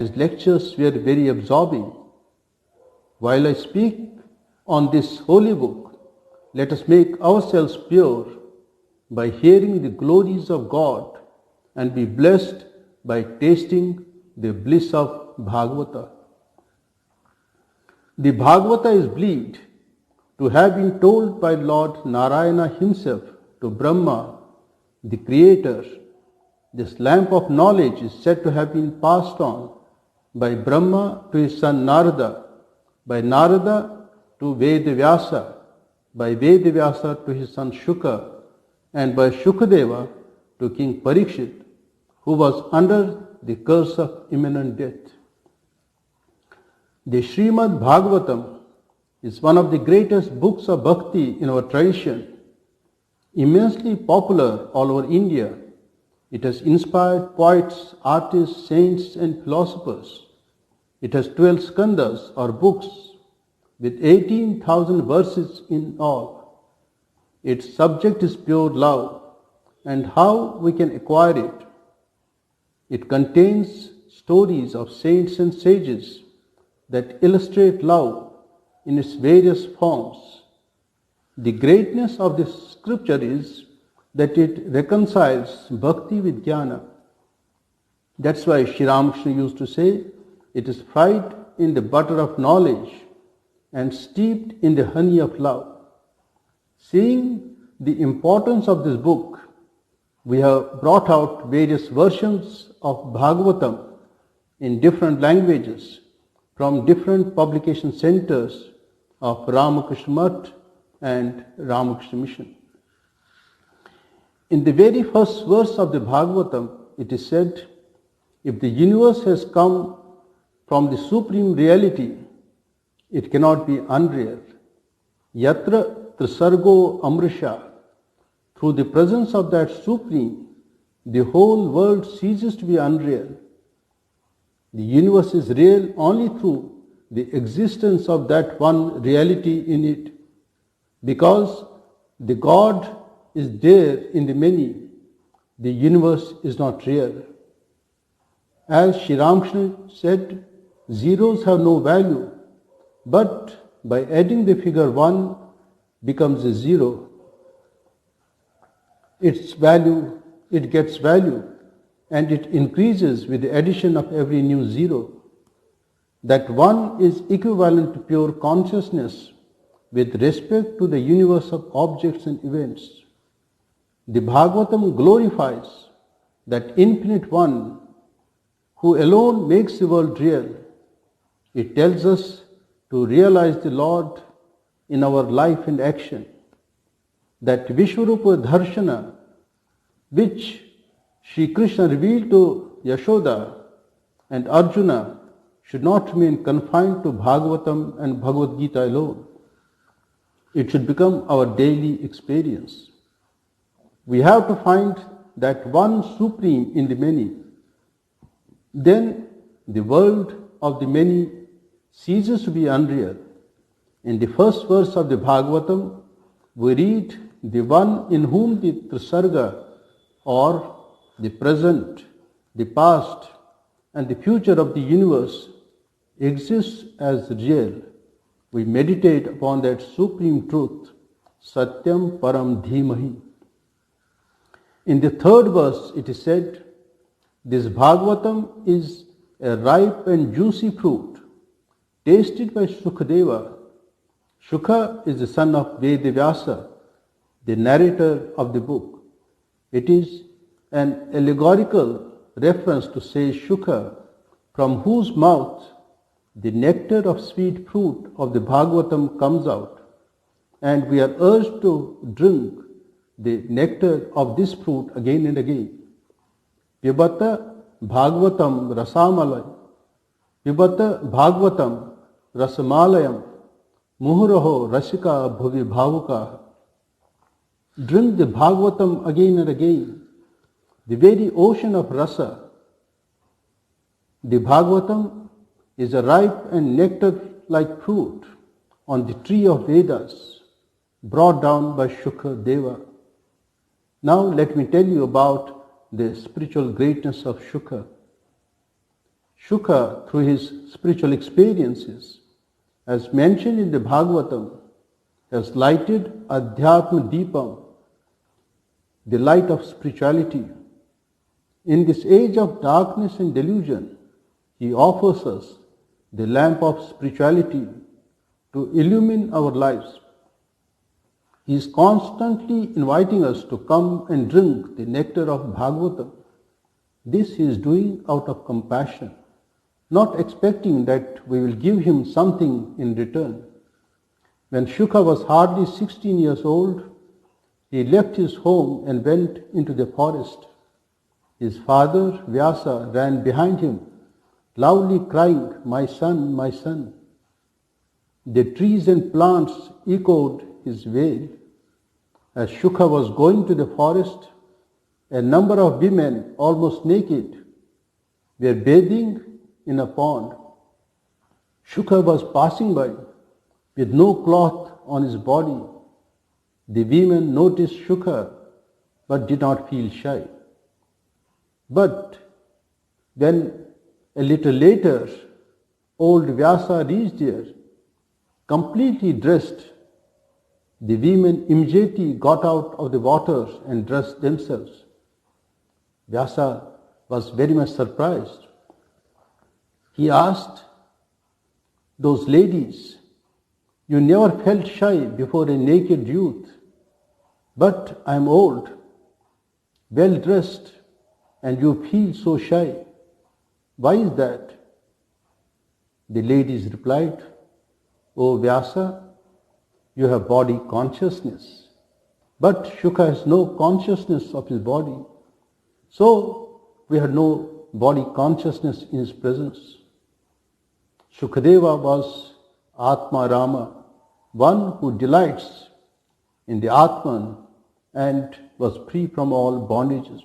His lectures were very absorbing. While I speak on this holy book, let us make ourselves pure by hearing the glories of God and be blessed by tasting the bliss of Bhagavata. The Bhagavata is believed to have been told by Lord Narayana himself to Brahma, the creator. This lamp of knowledge is said to have been passed on by Brahma to his son Narada, by Narada to Vedavyasa, by Vedavyasa to his son Shuka, and by Shukadeva to King Parikshit, who was under the curse of imminent death. The Srimad Bhagavatam is one of the greatest books of bhakti in our tradition. Immensely popular all over India, it has inspired poets, artists, saints and philosophers. It has 12 skandhas or books with 18,000 verses in all. Its subject is pure love and how we can acquire it. It contains stories of saints and sages that illustrate love in its various forms. The greatness of this scripture is that it reconciles bhakti with jnana. That's why Sri Ramakrishna used to say, it is fried in the butter of knowledge and steeped in the honey of love. Seeing the importance of this book, we have brought out various versions of Bhagavatam in different languages from different publication centers of Ramakrishna Math and Ramakrishna Mission. In the very first verse of the Bhagavatam, it is said, if the universe has come from the Supreme Reality, it cannot be unreal. Yatra trisargo amrisha. Through the presence of that Supreme, the whole world ceases to be unreal. The universe is real only through the existence of that one reality in it. Because the God is there in the many, the universe is not real. As Sri Ramakrishna said, zeros have no value, but by adding the figure 1 becomes a zero. Its value, it gets value, and it increases with the addition of every new zero. That 1 is equivalent to pure consciousness with respect to the universe of objects and events. The Bhagavatam glorifies that infinite One who alone makes the world real. It tells us to realize the Lord in our life and action. That Vishwarupa Dharshana, which Sri Krishna revealed to Yashoda and Arjuna, should not remain confined to Bhagavatam and Bhagavad Gita alone. It should become our daily experience. We have to find that one Supreme in the many. Then the world of the many ceases to be unreal. In the first verse of the Bhagavatam, we read the one in whom the Trisarga, or the present, the past, and the future of the universe exists as real. We meditate upon that supreme truth, Satyam Param Dhimahi. In the third verse, it is said, this Bhagavatam is a ripe and juicy fruit, tasted by Shukadeva. Shuka is the son of Vedavyasa, the narrator of the book. It is an allegorical reference to say Shuka, from whose mouth the nectar of sweet fruit of the Bhagavatam comes out, and we are urged to drink the nectar of this fruit again and again. Pibata Bhagavatam Rasamalayam. Pibata Bhagavatam Rasamalayam. Muhuraho Rasika Bhuvi Bhavuka. Drink the Bhagavatam again and again. The very ocean of rasa. The Bhagavatam is a ripe and nectar-like fruit on the tree of Vedas, brought down by Shukadeva. Now let me tell you about the spiritual greatness of Shuka. Shukha, through his spiritual experiences, as mentioned in the Bhagavatam, has lighted Adhyatma Deepam, the light of spirituality. In this age of darkness and delusion, he offers us the lamp of spirituality to illumine our lives. He is constantly inviting us to come and drink the nectar of Bhagavatam. This he is doing out of compassion, not expecting that we will give him something in return. When Shukha was hardly 16 years old, he left his home and went into the forest. His father, Vyasa, ran behind him, loudly crying, "My son, my son." The trees and plants echoed his wail. As Shukha was going to the forest, a number of women, almost naked, were bathing in a pond. Shukha was passing by with no cloth on his body. The women noticed Shukha but did not feel shy. But when a little later old Vyasa reached there, completely dressed, the women immediately got out of the water and dressed themselves. Vyasa was very much surprised. He asked those ladies, "You never felt shy before a naked youth, but I am old, well dressed, and you feel so shy. Why is that?" The ladies replied, "O Vyasa, you have body consciousness, but Shukha has no consciousness of his body. So we had no body consciousness in his presence." Shukadeva was Atma Rama, one who delights in the Atman and was free from all bondages.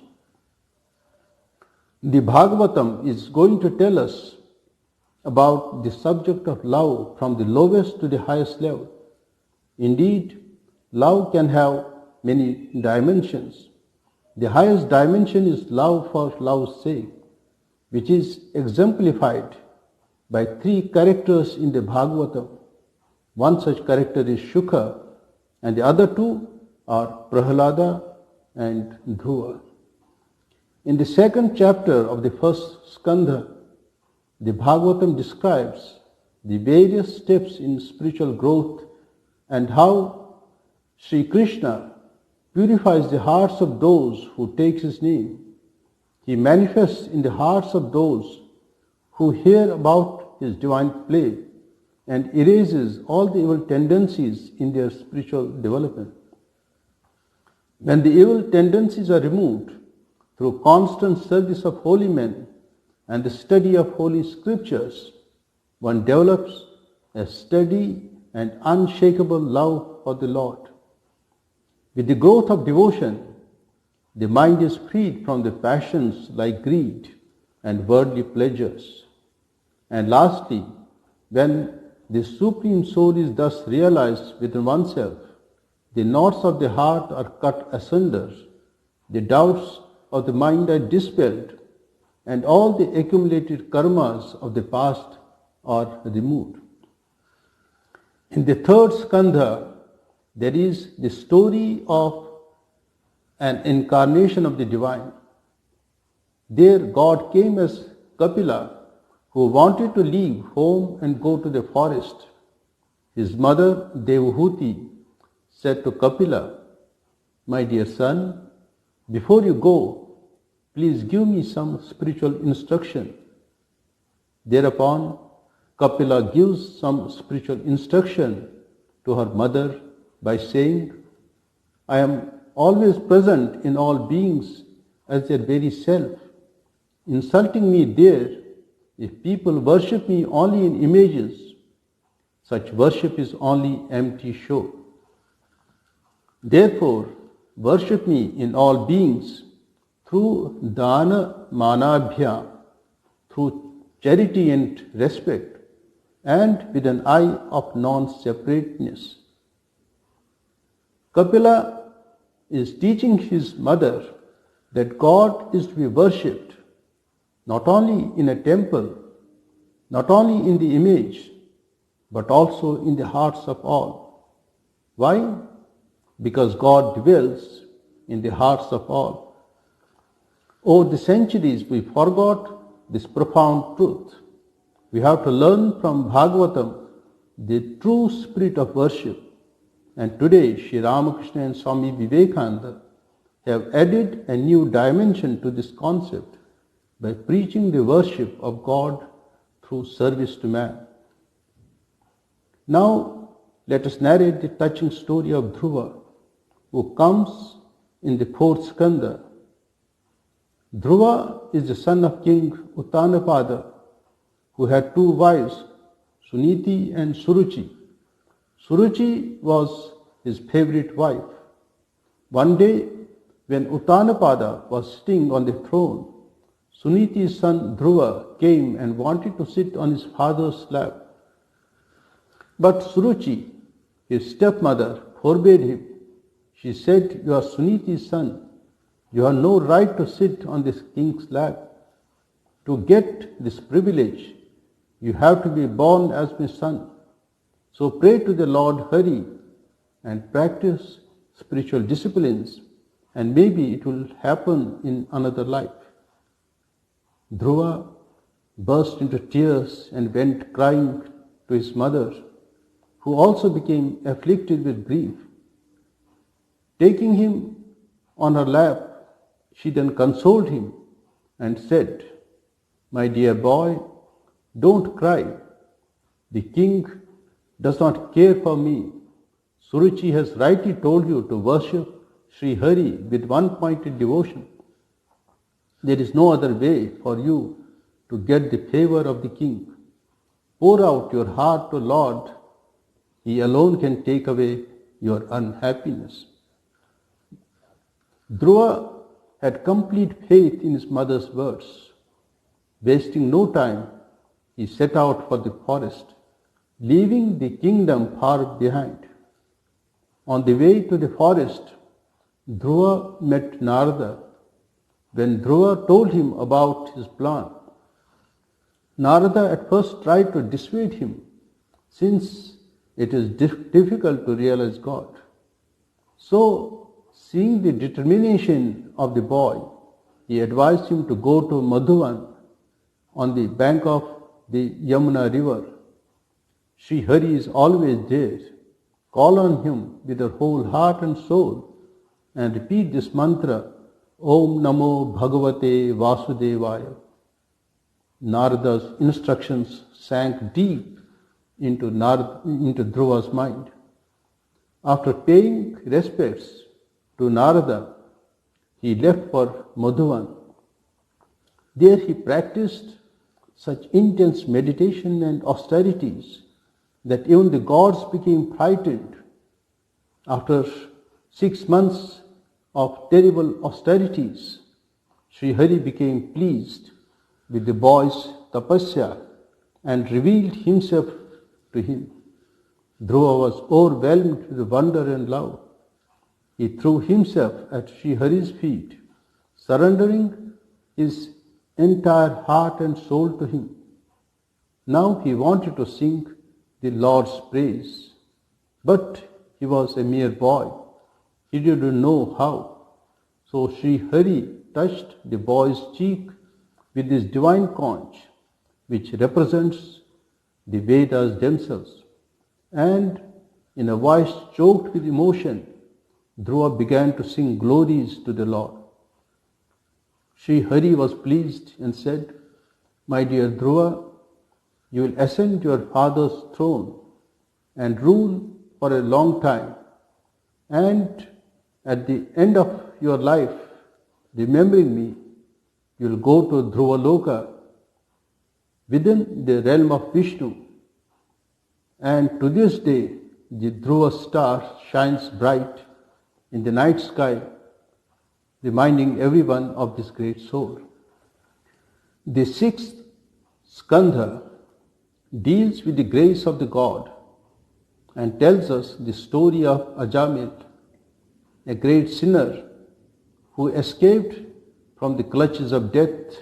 The Bhagavatam is going to tell us about the subject of love from the lowest to the highest level. Indeed, love can have many dimensions. The highest dimension is love for love's sake, which is exemplified by three characters in the Bhagavatam. One such character is Shukha, and the other two are Prahlada and Dhruva. In the second chapter of the first skandha, the Bhagavatam describes the various steps in spiritual growth and how Sri Krishna purifies the hearts of those who take his name. He manifests in the hearts of those who hear about his divine play and erases all the evil tendencies in their spiritual development. When the evil tendencies are removed through constant service of holy men and the study of holy scriptures, one develops a steady and unshakable love for the Lord. With the growth of devotion, the mind is freed from the passions like greed and worldly pleasures. And lastly, when the Supreme Soul is thus realized within oneself, the knots of the heart are cut asunder, the doubts of the mind are dispelled, and all the accumulated karmas of the past are removed. In the third skandha, there is the story of an incarnation of the divine. There God came as Kapila, who wanted to leave home and go to the forest. His mother Devahuti said to Kapila, "My dear son, before you go, please give me some spiritual instruction." Thereupon, Kapila gives some spiritual instruction to her mother by saying, "I am always present in all beings as their very self. Insulting me there, if people worship me only in images, such worship is only empty show. Therefore, worship me in all beings through dana manabhya, through charity and respect, and with an eye of non-separateness." Kapila is teaching his mother that God is to be worshipped not only in a temple not only in the image, but also in the hearts of all. Why? Because God dwells in the hearts of all. Over the centuries, we forgot this profound truth. We have to learn from Bhagavatam the true spirit of worship. And today, Sri Ramakrishna and Swami Vivekananda have added a new dimension to this concept by preaching the worship of God through service to man. Now, let us narrate the touching story of Dhruva, who comes in the fourth skanda. Dhruva is the son of King Uttanapada, who had two wives, Suniti and Suruchi. Suruchi was his favorite wife. One day, when Uttanapada was sitting on the throne, Suniti's son Dhruva came and wanted to sit on his father's lap. But Suruchi, his stepmother, forbade him. She said, "You are Suniti's son. You have no right to sit on this king's lap. To get this privilege, you have to be born as my son. So pray to the Lord Hari and practice spiritual disciplines, and maybe it will happen in another life." Dhruva burst into tears and went crying to his mother, who also became afflicted with grief. Taking him on her lap, she then consoled him and said, "My dear boy, don't cry. The king does not care for me. Suruchi has rightly told you to worship Sri Hari with one-pointed devotion. There is no other way for you to get the favor of the king. Pour out your heart to Lord. He alone can take away your unhappiness." Dhruva had complete faith in his mother's words. Wasting no time, he set out for the forest, leaving the kingdom far behind. On the way to the forest, Dhruva met Narada. When Dhruva told him about his plan, Narada at first tried to dissuade him, since it is difficult to realize God. So, seeing the determination of the boy, he advised him to go to Madhuvan on the bank of the Yamuna river. Sri Hari is always there. Call on him with your whole heart and soul and repeat this mantra, Om Namo Bhagavate Vasudevaya. Narada's instructions sank deep into Dhruva's mind. After paying respects to Narada, he left for Madhuvan. There he practiced such intense meditation and austerities that even the gods became frightened. After 6 months of terrible austerities, Sri Hari became pleased with the boy's tapasya and revealed himself to him. Dhruva was overwhelmed with wonder and love. He threw himself at Sri Hari's feet, surrendering his entire heart and soul to him. Now he wanted to sing the Lord's praise, but he was a mere boy. He didn't know how. So Sri Hari touched the boy's cheek with his divine conch, which represents the Vedas themselves, and in a voice choked with emotion, Dhruva began to sing glories to the Lord. Sri Hari was pleased and said, "My dear Dhruva, you will ascend your father's throne and rule for a long time, and at the end of your life, remembering me, you will go to Dhruvaloka within the realm of Vishnu. And to this day, the Dhruva star shines bright in the night sky, reminding everyone of this great soul." The sixth skandha deals with the grace of the God and tells us the story of Ajamil, a great sinner who escaped from the clutches of death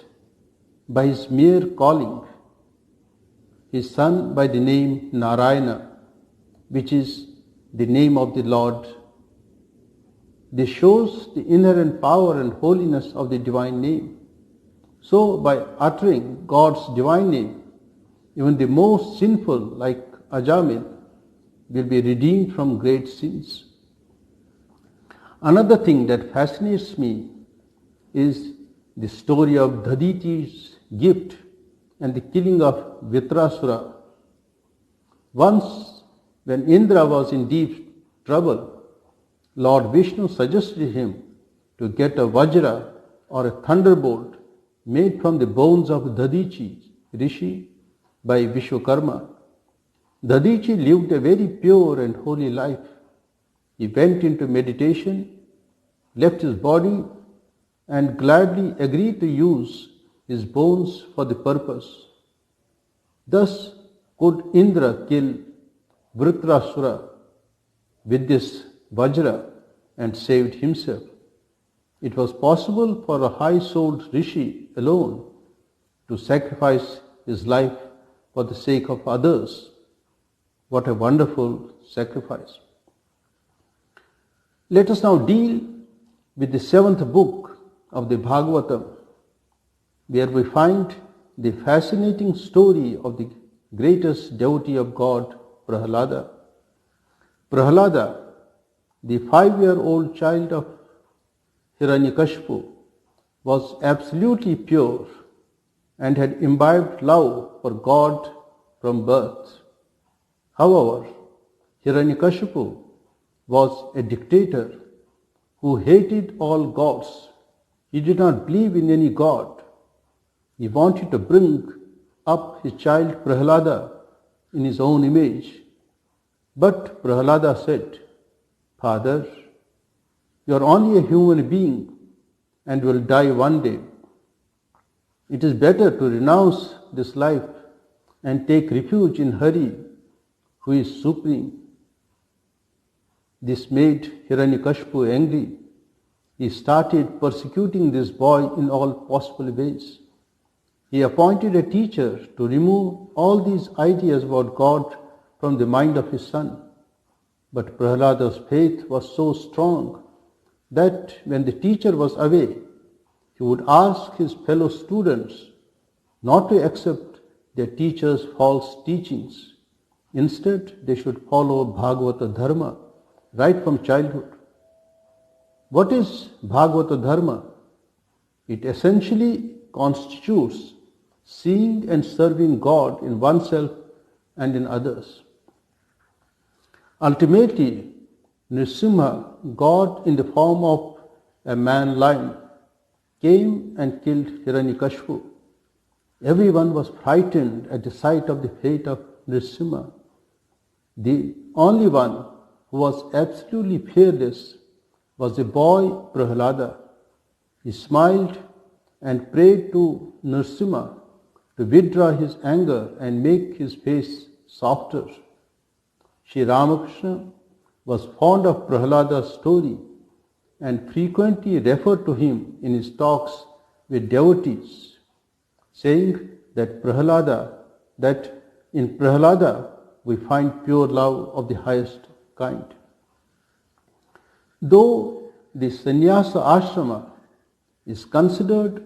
by his mere calling. his son by the name Narayana, which is the name of the Lord. This shows the inherent power and holiness of the divine name. So, by uttering God's divine name, even the most sinful, like Ajamil, will be redeemed from great sins. Another thing that fascinates me is the story of Daditi's gift and the killing of Vitrasura. Once, when Indra was in deep trouble, Lord Vishnu suggested him to get a Vajra or a thunderbolt made from the bones of Daditi, Rishi, by Vishwakarma. Daditi lived a very pure and holy life. He went into meditation, left his body, and gladly agreed to use his bones for the purpose. Thus could Indra kill Vritrasura with this Vajra and saved himself. It was possible for a high-souled rishi alone to sacrifice his life for the sake of others. What a wonderful sacrifice. Let us now deal with the 7th book of the Bhagavatam, where we find the fascinating story of the greatest devotee of God, Prahlada. Prahlada, the 5-year-old child of Hiranyakashipu, was absolutely pure and had imbibed love for God from birth. However, Hiranyakashipu was a dictator who hated all gods. He did not believe in any god. He wanted to bring up his child Prahlada in his own image. But Prahlada said, "Father, you are only a human being and will die one day. It is better to renounce this life and take refuge in Hari, who is supreme." This made Hiranyakashipu angry. He started persecuting this boy in all possible ways. He appointed a teacher to remove all these ideas about God from the mind of his son. But Prahlada's faith was so strong that when the teacher was away, he would ask his fellow students not to accept their teacher's false teachings. Instead, they should follow Bhagavata Dharma right from childhood. What is Bhagavata Dharma? It essentially constitutes seeing and serving God in oneself and in others. Ultimately, Nrsimha, God in the form of a man lion, came and killed Hiranyakashipu. Everyone was frightened at the sight of the fate of Nrsimha. The only one who was absolutely fearless was the boy Prahlada. He smiled and prayed to Nrsimha to withdraw his anger and make his face softer. Sri Ramakrishna was fond of Prahlada's story and frequently referred to him in his talks with devotees, saying that in Prahlada we find pure love of the highest kind. Though the sannyasa ashrama is considered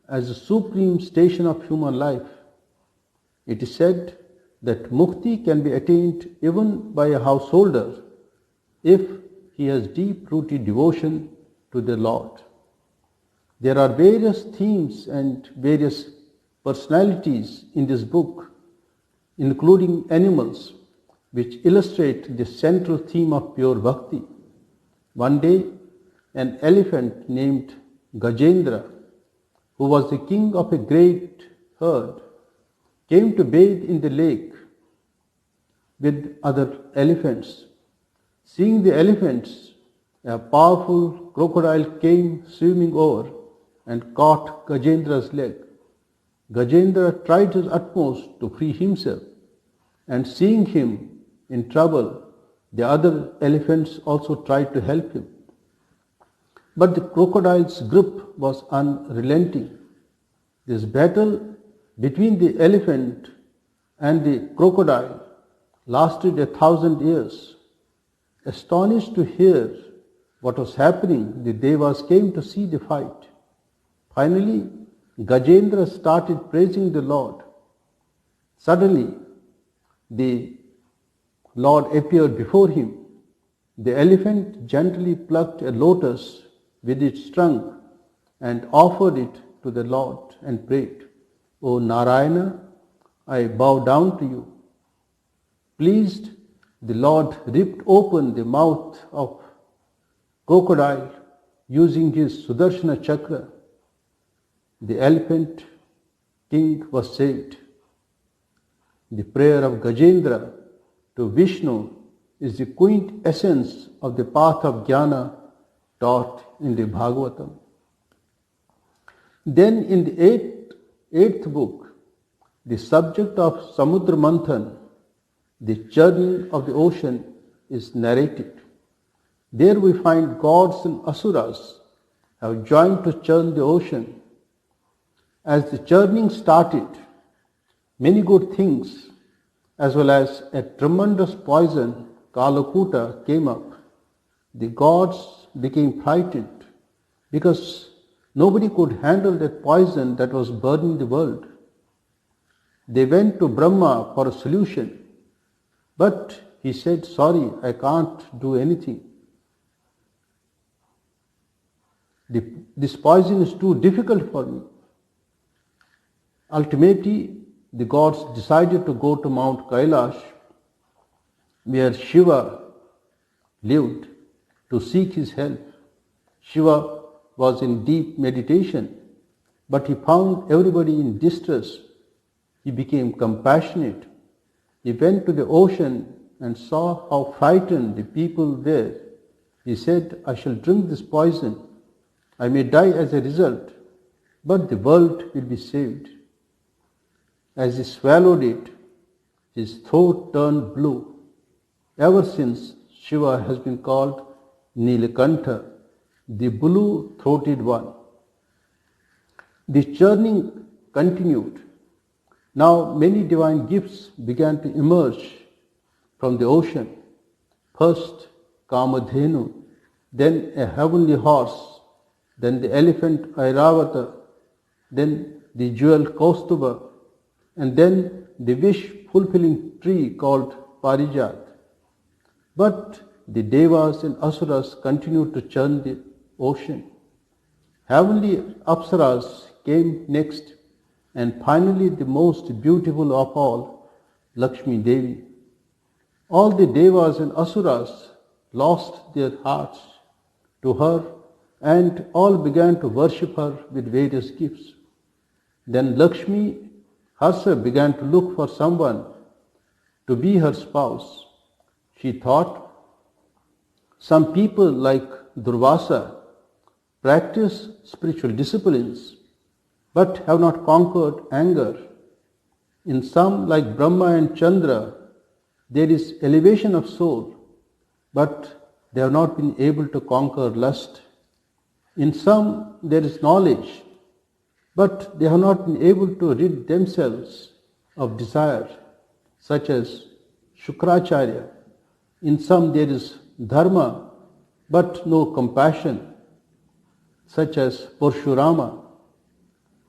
as the supreme station of human life, it is said that mukti can be attained even by a householder if he has deep-rooted devotion to the Lord. There are various themes and various personalities in this book, including animals, which illustrate the central theme of pure bhakti. One day, an elephant named Gajendra, who was the king of a great herd, came to bathe in the lake with other elephants. Seeing the elephants, a powerful crocodile came swimming over and caught Gajendra's leg. Gajendra tried his utmost to free himself, and seeing him in trouble, the other elephants also tried to help him. But the crocodile's grip was unrelenting. This battle between the elephant and the crocodile lasted 1,000 years. Astonished to hear what was happening, the Devas came to see the fight. Finally, Gajendra started praising the Lord. Suddenly, the Lord appeared before him. The elephant gently plucked a lotus with its trunk and offered it to the Lord and prayed, "O Narayana, I bow down to you." Pleased, the Lord ripped open the mouth of crocodile using his Sudarshana chakra. The elephant king was saved. The prayer of Gajendra to Vishnu is the quintessence of the path of jnana taught in the Bhagavatam. Then in the eighth book, the subject of Samudra Manthan, the churning of the ocean, is narrated. There we find gods and asuras have joined to churn the ocean. As the churning started, many good things as well as a tremendous poison, Kalakuta, came up. The gods became frightened because nobody could handle that poison that was burning the world. They went to Brahma for a solution, but he said, "Sorry, I can't do anything. This poison is too difficult for me." Ultimately, the gods decided to go to Mount Kailash, where Shiva lived, to seek his help. Shiva was in deep meditation, but he found everybody in distress. He became compassionate. He went to the ocean and saw how frightened the people were. He said, "I shall drink this poison. I may die as a result, but the world will be saved." As he swallowed it, his throat turned blue. Ever since, Shiva has been called Nilakantha, the blue-throated one. The churning continued. Now many divine gifts began to emerge from the ocean. First Kamadhenu, then a heavenly horse, then the elephant Airavata, then the jewel Kaustuba, and then the wish-fulfilling tree called Parijat. But the Devas and Asuras continued to churn the ocean. Heavenly Apsaras came next, and finally the most beautiful of all, Lakshmi Devi. All the Devas and Asuras lost their hearts to her and all began to worship her with various gifts. Then Lakshmi herself began to look for someone to be her spouse. She thought, some people like Durvasa practice spiritual disciplines but have not conquered anger. In some like Brahma and Chandra, there is elevation of soul, but they have not been able to conquer lust. In some there is knowledge, but they have not been able to rid themselves of desire, such as Shukracharya. In some there is dharma, but no compassion, such as Parshurama.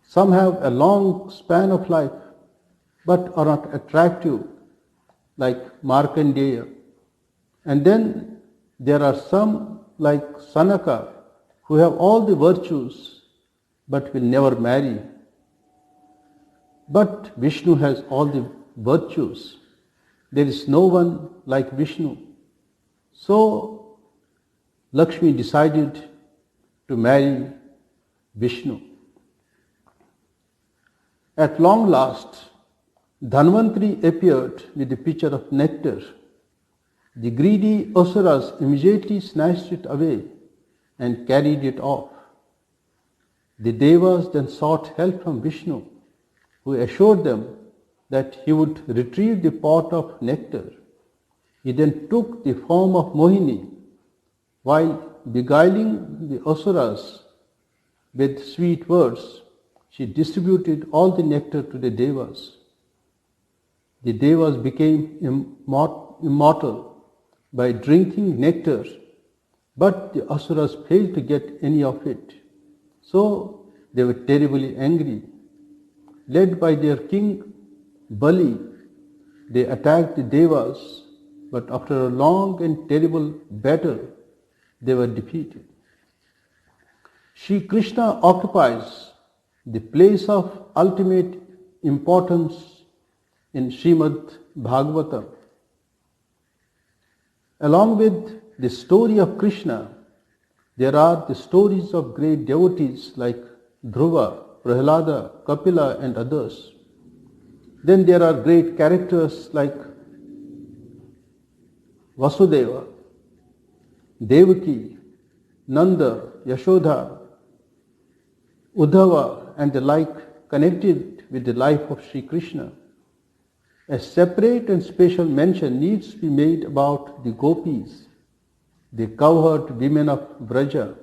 Some have a long span of life, but are not attractive, like Markandeya. And then there are some like Sanaka, who have all the virtues, but will never marry. But Vishnu has all the virtues. There is no one like Vishnu. So Lakshmi decided to marry Vishnu. At long last, Dhanvantari appeared with a pitcher of nectar. The greedy Asuras immediately snatched it away and carried it off. The Devas then sought help from Vishnu, who assured them that he would retrieve the pot of nectar. He then took the form of Mohini. While beguiling the Asuras with sweet words, she distributed all the nectar to the Devas. The Devas became immortal by drinking nectar, but the Asuras failed to get any of it. So they were terribly angry. Led by their king Bali, they attacked the Devas, but after a long and terrible battle, they were defeated. Shri Krishna occupies the place of ultimate importance in Srimad Bhagavatam. Along with the story of Krishna, there are the stories of great devotees like Dhruva, Prahlada, Kapila and others. Then there are great characters like Vasudeva, Devaki, Nanda, Yashoda, Uddhava and the like connected with the life of Sri Krishna. A separate and special mention needs to be made about the gopis, the cowherd women of Vraja,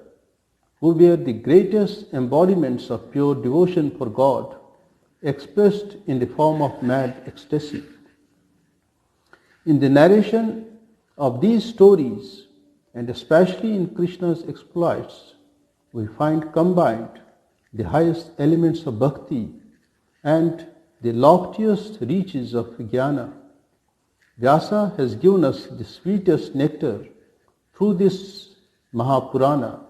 who were the greatest embodiments of pure devotion for God, expressed in the form of mad ecstasy. In the narration of these stories, and especially in Krishna's exploits, we find combined the highest elements of bhakti and the loftiest reaches of jnana. Vyasa has given us the sweetest nectar through this Mahapurana.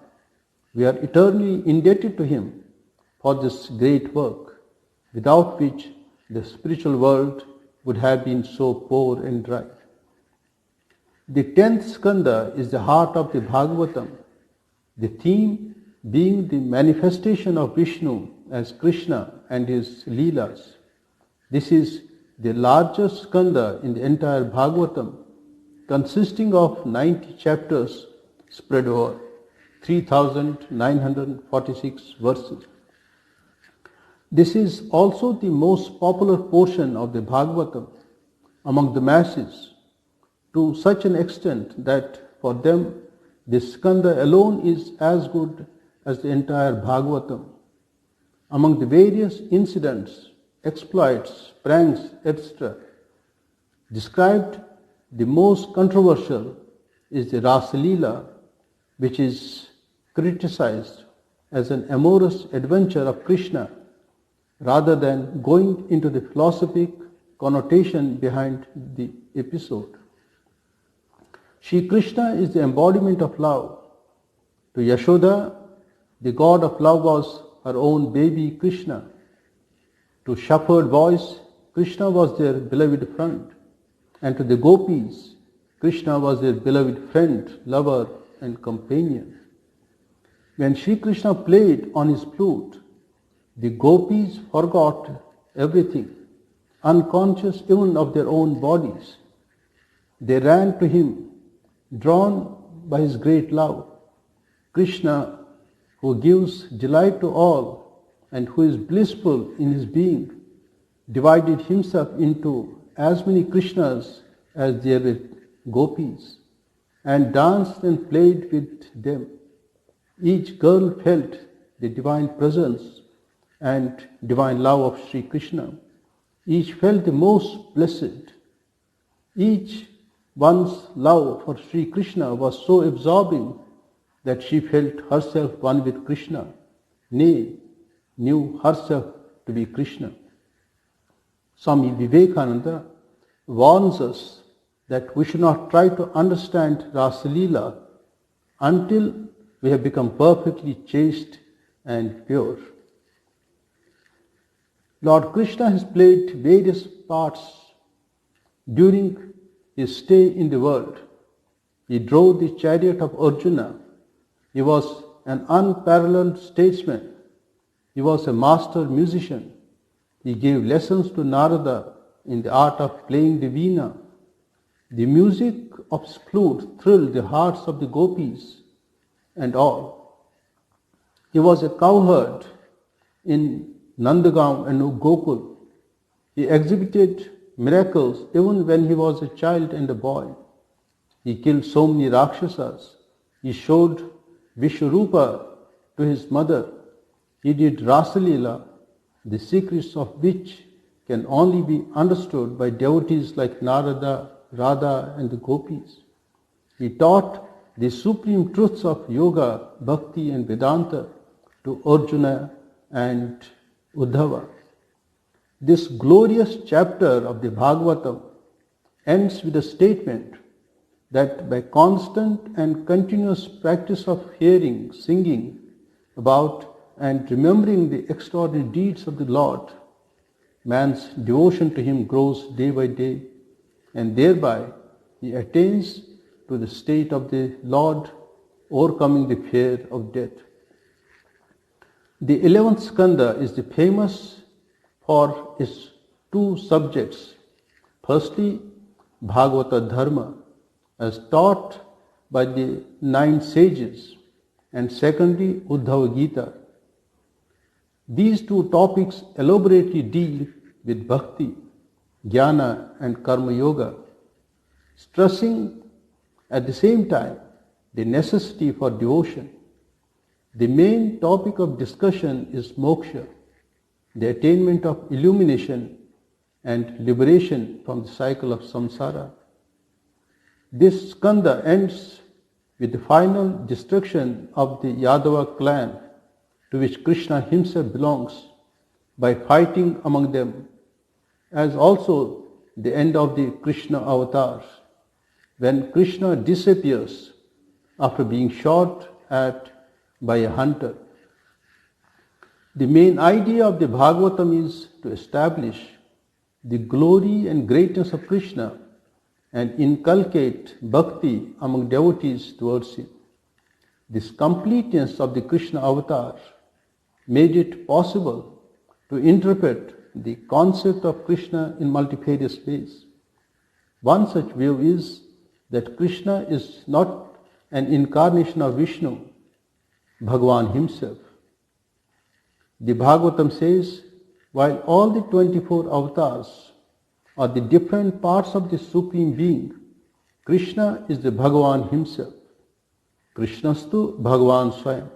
We are eternally indebted to him for this great work, without which the spiritual world would have been so poor and dry. The 10th skanda is the heart of the Bhagavatam, the theme being the manifestation of Vishnu as Krishna and his Leelas. This is the largest skanda in the entire Bhagavatam, consisting of 90 chapters spread over 3,946 verses. This is also the most popular portion of the Bhagavatam among the masses, to such an extent that for them this skanda alone is as good as the entire Bhagavatam. Among the various incidents, exploits, pranks, etc., described, the most controversial is the Rasalila, which is criticized as an amorous adventure of Krishna rather than going into the philosophic connotation behind the episode. Shri Krishna is the embodiment of love. To Yashoda, the god of love was her own baby Krishna. To shepherd boys, Krishna was their beloved friend. And to the gopis, Krishna was their beloved friend, lover and companion. When Shri Krishna played on his flute, the gopis forgot everything, unconscious even of their own bodies. They ran to him, drawn by his great love. Krishna, who gives delight to all and who is blissful in his being, divided himself into as many Krishnas as there were gopis, and danced and played with them. Each girl felt the divine presence and divine love of Sri Krishna. Each felt the most blessed. Each one's love for Sri Krishna was so absorbing that she felt herself one with Krishna, nay, knew herself to be Krishna. Swami Vivekananda warns us that we should not try to understand Rasalila until we have become perfectly chaste and pure. Lord Krishna has played various parts during his stay in the world. He drove the chariot of Arjuna. He was an unparalleled statesman. He was a master musician. He gave lessons to Narada in the art of playing the veena. The music of his flute thrilled the hearts of the gopis and all. He was a cowherd in Nandagaon and Gokul. He exhibited miracles even when he was a child and a boy. He killed so many Rakshasas. He showed Vishwarupa to his mother. He did Rasalila, the secrets of which can only be understood by devotees like Narada, Radha and the gopis. He taught the supreme truths of yoga, bhakti and Vedanta to Arjuna and Uddhava. This glorious chapter of the Bhagavatam ends with a statement that by constant and continuous practice of hearing, singing about and remembering the extraordinary deeds of the Lord, man's devotion to Him grows day by day, and thereby he attains to the state of the Lord, overcoming the fear of death. The 11th skanda is famous for its two subjects. Firstly, Bhagavata Dharma, as taught by the 9 sages, and secondly, Uddhava Gita. These two topics elaborately deal with bhakti, jnana and karma yoga, stressing at the same time the necessity for devotion. The main topic of discussion is moksha, the attainment of illumination and liberation from the cycle of samsara. This skanda ends with the final destruction of the Yadava clan, to which Krishna himself belongs, by fighting among them, as also the end of the Krishna avatars, when Krishna disappears after being shot at by a hunter. The main idea of the Bhagavatam is to establish the glory and greatness of Krishna and inculcate bhakti among devotees towards Him. This completeness of the Krishna avatar made it possible to interpret the concept of Krishna in multifarious ways. One such view is that Krishna is not an incarnation of Vishnu, Bhagavan himself. The Bhagavatam says, while all the 24 avatars are the different parts of the Supreme Being, Krishna is the Bhagavan himself. Krishnastu Bhagavan Swayam.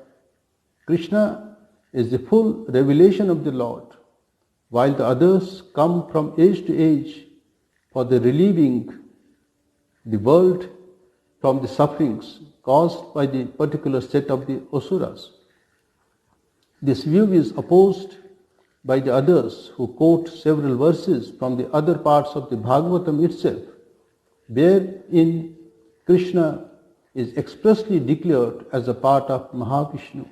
Krishna is the full revelation of the Lord, while the others come from age to age for the relieving the world from the sufferings caused by the particular set of the Asuras. This view is opposed by the others who quote several verses from the other parts of the Bhagavatam itself, wherein Krishna is expressly declared as a part of Mahavishnu,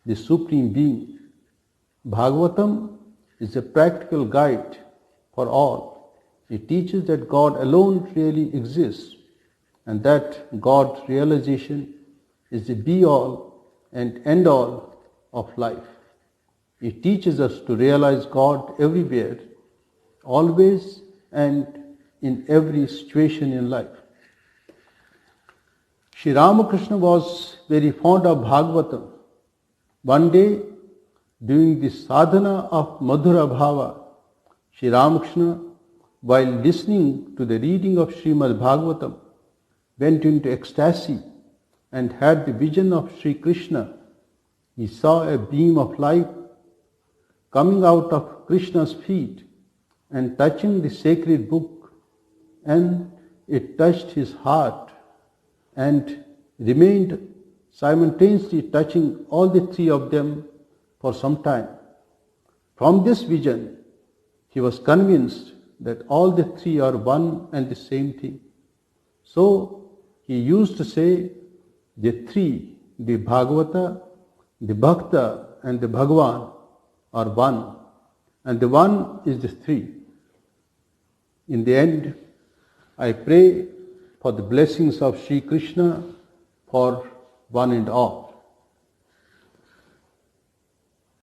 the Supreme Being. Bhagavatam is a practical guide for all. It teaches that God alone really exists and that God realization is the be-all and end-all of life. It teaches us to realize God everywhere, always and in every situation in life. Sri Ramakrishna was very fond of Bhagavatam. One day, during the sadhana of Madhura Bhava, Sri Ramakrishna, while listening to the reading of Srimad Bhagavatam, went into ecstasy and had the vision of Sri Krishna. He saw a beam of light coming out of Krishna's feet and touching the sacred book, and it touched his heart and remained simultaneously touching all the three of them for some time. From this vision, he was convinced that all the three are one and the same thing. So he used to say, the three, the Bhagavata, the Bhakta and the Bhagavan are one, and the one is the three. In the end, I pray for the blessings of Sri Krishna for one and all.